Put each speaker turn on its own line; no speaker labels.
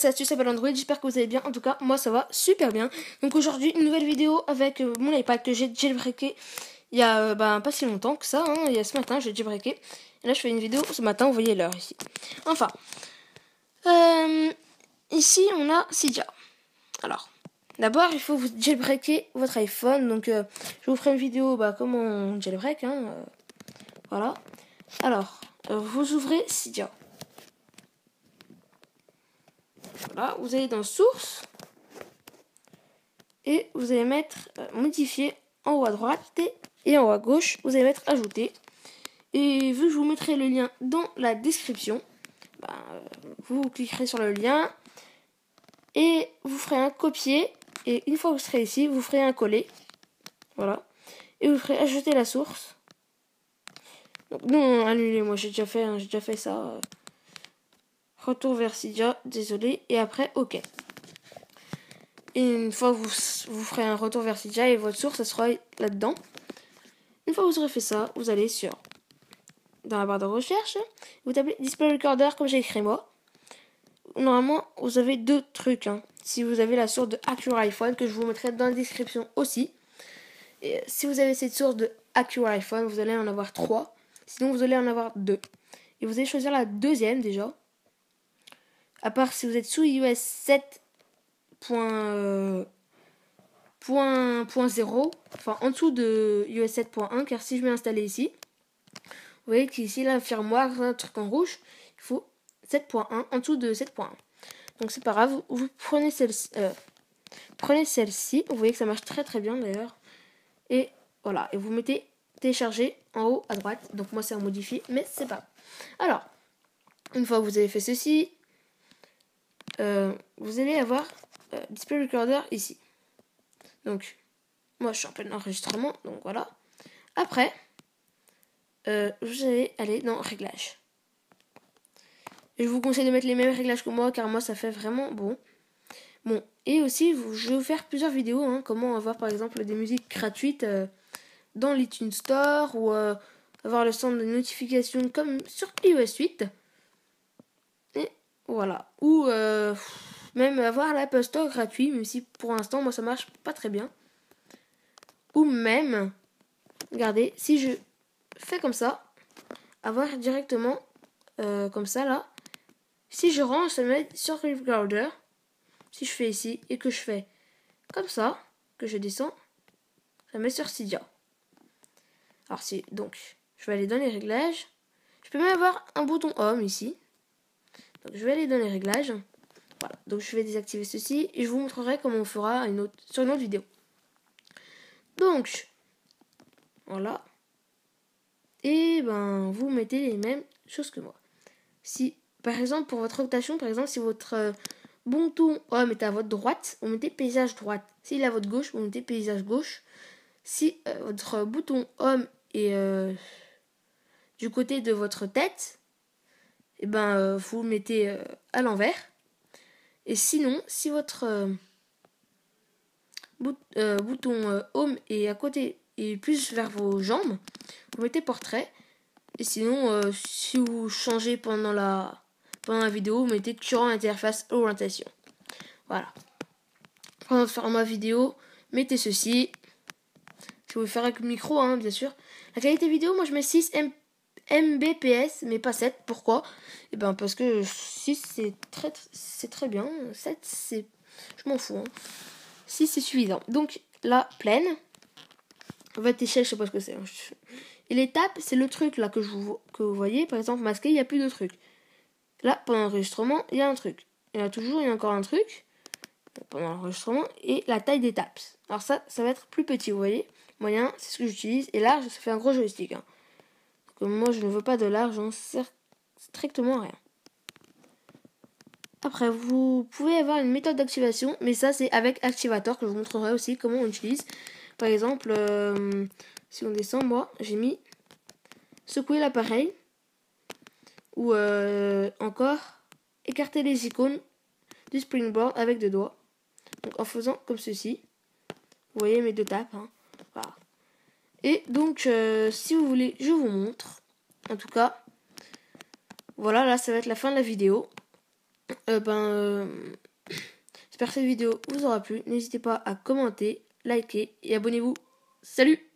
c'est Astuce Apple Android, j'espère que vous allez bien. En tout cas, moi ça va super bien. Donc aujourd'hui, une nouvelle vidéo avec mon iPad que j'ai jailbreaké il y a pas si longtemps que ça, il y a ce matin, j'ai jailbreaké. Et là, je fais une vidéo ce matin, vous voyez l'heure ici. Enfin, ici on a Cydia. Alors, d'abord, il faut vous jailbreaker votre iPhone. Donc, je vous ferai une vidéo comment on jailbreak. Voilà. Alors, vous ouvrez Cydia. Voilà, vous allez dans Source. Et vous allez mettre Modifier en haut à droite. Et en haut à gauche, vous allez mettre Ajouter. Et vu que je vous mettrai le lien dans la description, vous cliquerez sur le lien. Et vous ferez un copier. Et une fois que vous serez ici, vous ferez un coller. Voilà. Et vous ferez ajouter la source. Donc, non, annulez, moi j'ai déjà fait ça. Retour vers Cydia, désolé. Et après, OK. Et une fois que vous ferez un retour vers Cydia et votre source, ça sera là-dedans. Une fois que vous aurez fait ça, vous allez dans la barre de recherche. Vous tapez Display Recorder comme j'ai écrit moi. Normalement, vous avez deux trucs. Si vous avez la source de Hack Your iPhone, que je vous mettrai dans la description aussi. Et si vous avez cette source de Hack Your iPhone, vous allez en avoir 3. Sinon, vous allez en avoir 2. Et vous allez choisir la deuxième déjà. À part si vous êtes sous iOS 7.0, enfin en dessous de iOS 7.1, car si je vais installer ici, vous voyez qu'ici, la firmware, un truc en rouge, il faut 7.1 en dessous de 7.1. Donc c'est pas grave, vous prenez celle-ci, vous voyez que ça marche très très bien d'ailleurs. Et voilà, et vous mettez télécharger en haut à droite. Donc moi c'est un modifié, mais c'est pas grave. Alors, une fois que vous avez fait ceci, vous allez avoir Display Recorder ici. Donc, moi je suis en plein enregistrement, donc voilà. Après, vous allez aller dans Réglages. Et je vous conseille de mettre les mêmes réglages que moi, car moi ça fait vraiment bon. Bon, et aussi, je vais vous faire plusieurs vidéos, comment avoir par exemple des musiques gratuites dans l'iTunes Store, ou avoir le centre de notification comme sur iOS 8. Et voilà. Ou même avoir l'Apple Store gratuit, même si pour l'instant, moi ça marche pas très bien. Ou même, regardez, si je fais comme ça, avoir directement comme ça là. Si je range, ça me met sur Recorder. Si je fais ici et que je fais comme ça, que je descends, ça me met sur Cydia. Alors donc, je vais aller dans les réglages. Je peux même avoir un bouton Home ici. Donc je vais aller dans les réglages. Voilà, donc je vais désactiver ceci et je vous montrerai comment on fera sur une autre vidéo. Donc, voilà. Et vous mettez les mêmes choses que moi. Si, par exemple, pour votre rotation, par exemple, si votre bouton Home est à votre droite, vous mettez paysage droite. S'il est à votre gauche, vous mettez paysage gauche. Si votre bouton Home est du côté de votre tête, vous le mettez à l'envers. Et sinon, si votre bouton Home est à côté et plus vers vos jambes, vous mettez portrait. Et sinon, si vous changez pendant la vidéo, vous mettez current interface orientation. Voilà. Pendant le format vidéo, mettez ceci. Si vous voulez faire avec le micro, bien sûr. La qualité vidéo, moi je mets 6 Mbps, mais pas 7. Pourquoi ? Parce que 6 c'est très bien. 7 je m'en fous. 6 c'est suffisant. Donc la pleine. Votre échelle, je sais pas ce que c'est. Et l'étape, c'est le truc là que vous voyez. Par exemple, masqué, il n'y a plus de truc. Là, pendant l'enregistrement, il y a un truc. Il y a encore un truc. Pendant l'enregistrement. Et la taille des taps. Alors ça va être plus petit, vous voyez. Moyen, c'est ce que j'utilise. Et large, ça fait un gros joystick. Donc, moi, je ne veux pas de large, j'en sers strictement à rien. Après, vous pouvez avoir une méthode d'activation. Mais ça, c'est avec Activator que je vous montrerai aussi comment on utilise. Par exemple, si on descend, moi, j'ai mis secouer l'appareil. Ou encore écarter les icônes du Springboard avec deux doigts. Donc en faisant comme ceci. Vous voyez mes deux tapes. Voilà. Et donc si vous voulez, je vous montre. En tout cas, voilà, là ça va être la fin de la vidéo. J'espère que cette vidéo vous aura plu. N'hésitez pas à commenter, liker et abonnez-vous. Salut!